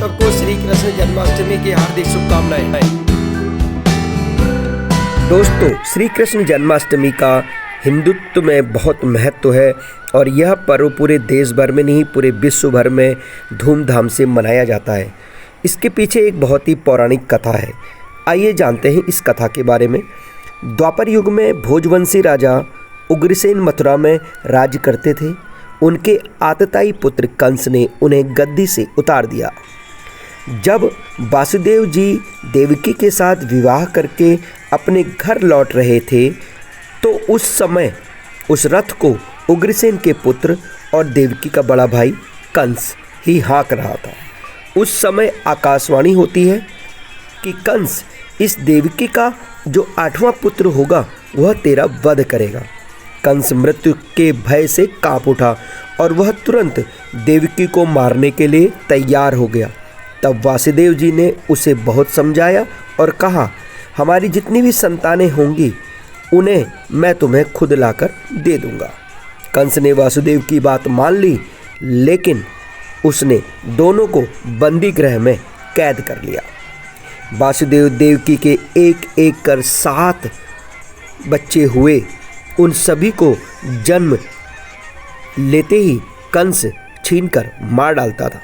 सबको श्री कृष्ण जन्माष्टमी की हार्दिक शुभकामनाएं। दोस्तों, श्री कृष्ण जन्माष्टमी का हिंदुत्व में बहुत महत्व है और यह पर्व पूरे देश भर में नहीं पूरे विश्व भर में धूमधाम से मनाया जाता है। इसके पीछे एक बहुत ही पौराणिक कथा है। आइए जानते हैं इस कथा के बारे में। द्वापर युग में भोजवंशी राजा उग्रसेन मथुरा में राज्य करते थे। उनके आतताई पुत्र कंस ने उन्हें गद्दी से उतार दिया। जब वासुदेव जी देवकी के साथ विवाह करके अपने घर लौट रहे थे तो उस समय उस रथ को उग्रसेन के पुत्र और देवकी का बड़ा भाई कंस ही हाँक रहा था। उस समय आकाशवाणी होती है कि कंस इस देवकी का जो 8वां पुत्र होगा वह तेरा वध करेगा। कंस मृत्यु के भय से कांप उठा और वह तुरंत देवकी को मारने के लिए तैयार हो गया। तब वासुदेव जी ने उसे बहुत समझाया और कहा, हमारी जितनी भी संतानें होंगी उन्हें मैं तुम्हें खुद लाकर दे दूंगा। कंस ने वासुदेव की बात मान ली, लेकिन उसने दोनों को बंदी गृह में कैद कर लिया। वासुदेव देवकी के एक एक कर 7 बच्चे हुए। उन सभी को जन्म लेते ही कंस छीनकर मार डालता था।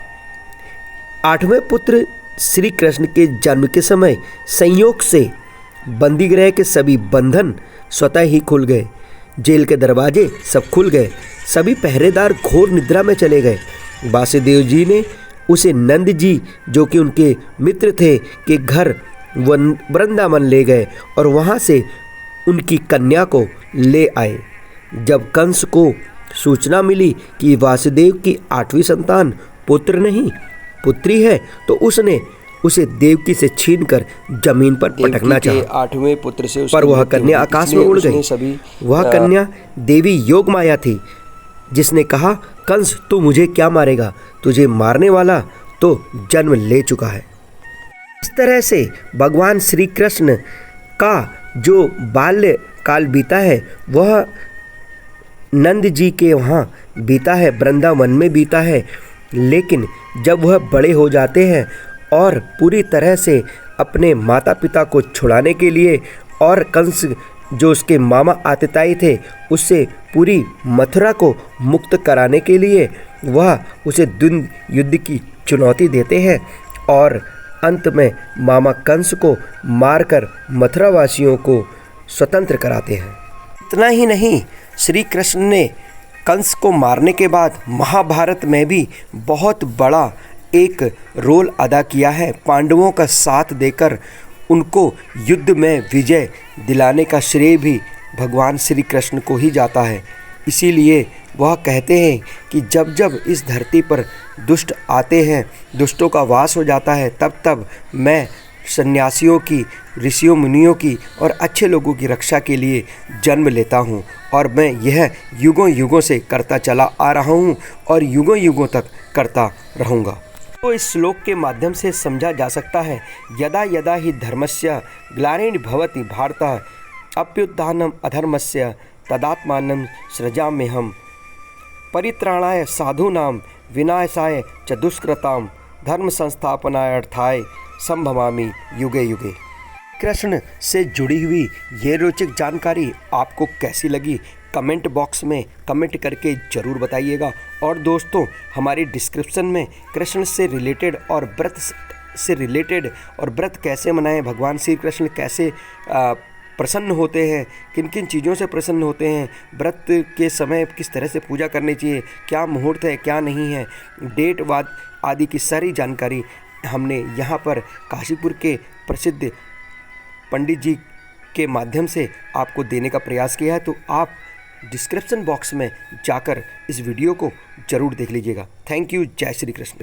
8वें पुत्र श्री कृष्ण के जन्म के समय संयोग से बंदीगृह के सभी बंधन स्वतः ही खुल गए। जेल के दरवाजे सब खुल गए। सभी पहरेदार घोर निद्रा में चले गए। वासुदेव जी ने उसे नंद जी, जो कि उनके मित्र थे, के घर वृंदावन ले गए और वहाँ से उनकी कन्या को ले आए। जब कंस को सूचना मिली कि वासुदेव की 8वीं संतान पुत्र नहीं पुत्री है तो उसने उसे देवकी से छीनकर जमीन पर पटकना चाहा। 8वें पुत्र से पर वह कन्या आकाश में उड़ गई। वह कन्या देवी योगमाया थी, जिसने कहा, कंस तू मुझे क्या मारेगा, तुझे मारने वाला तो जन्म ले चुका है। इस तरह से भगवान श्री कृष्ण का जो बाल्य काल बीता है वह नंद जी के वहाँ बीता है, वृंदावन में बीता है। लेकिन जब वह बड़े हो जाते हैं और पूरी तरह से अपने माता पिता को छुड़ाने के लिए और कंस जो उसके मामा आतताई थे उससे पूरी मथुरा को मुक्त कराने के लिए वह उसे द्वंद्व युद्ध की चुनौती देते हैं और अंत में मामा कंस को मारकर मथुरा वासियों को स्वतंत्र कराते हैं। इतना ही नहीं, श्री कृष्ण ने कंस को मारने के बाद महाभारत में भी बहुत बड़ा एक रोल अदा किया है। पांडवों का साथ देकर उनको युद्ध में विजय दिलाने का श्रेय भी भगवान श्री कृष्ण को ही जाता है। इसीलिए वह कहते हैं कि जब जब इस धरती पर दुष्ट आते हैं, दुष्टों का वास हो जाता है, तब तब मैं सन्यासियों की, ऋषियों मुनियों की और अच्छे लोगों की रक्षा के लिए जन्म लेता हूँ और मैं यह युगों युगों से करता चला आ रहा हूँ और युगों युगों तक करता रहूँगा। तो इस श्लोक के माध्यम से समझा जा सकता है, यदा यदा ही धर्मस्य ग्लानिर्भवति भारतः अभ्युत्थानम् अधर्मस्य तदात्मानं सृजाम्यहम् परित्राणाय साधूनां विनाशाय च दुष्कृतां धर्म संस्थापनार्थाय संभवामि युगे युगे। कृष्ण से जुड़ी हुई ये रोचक जानकारी आपको कैसी लगी कमेंट बॉक्स में कमेंट करके ज़रूर बताइएगा। और दोस्तों, हमारी डिस्क्रिप्शन में कृष्ण से रिलेटेड और व्रत से रिलेटेड और व्रत कैसे मनाएं, भगवान श्री कृष्ण कैसे प्रसन्न होते हैं, किन किन चीज़ों से प्रसन्न होते हैं, व्रत के समय किस तरह से पूजा करनी चाहिए, क्या मुहूर्त है क्या नहीं है, डेट वाद आदि की सारी जानकारी हमने यहाँ पर काशीपुर के प्रसिद्ध पंडित जी के माध्यम से आपको देने का प्रयास किया है। तो आप डिस्क्रिप्शन बॉक्स में जाकर इस वीडियो को ज़रूर देख लीजिएगा। Thank you. जय श्री कृष्ण।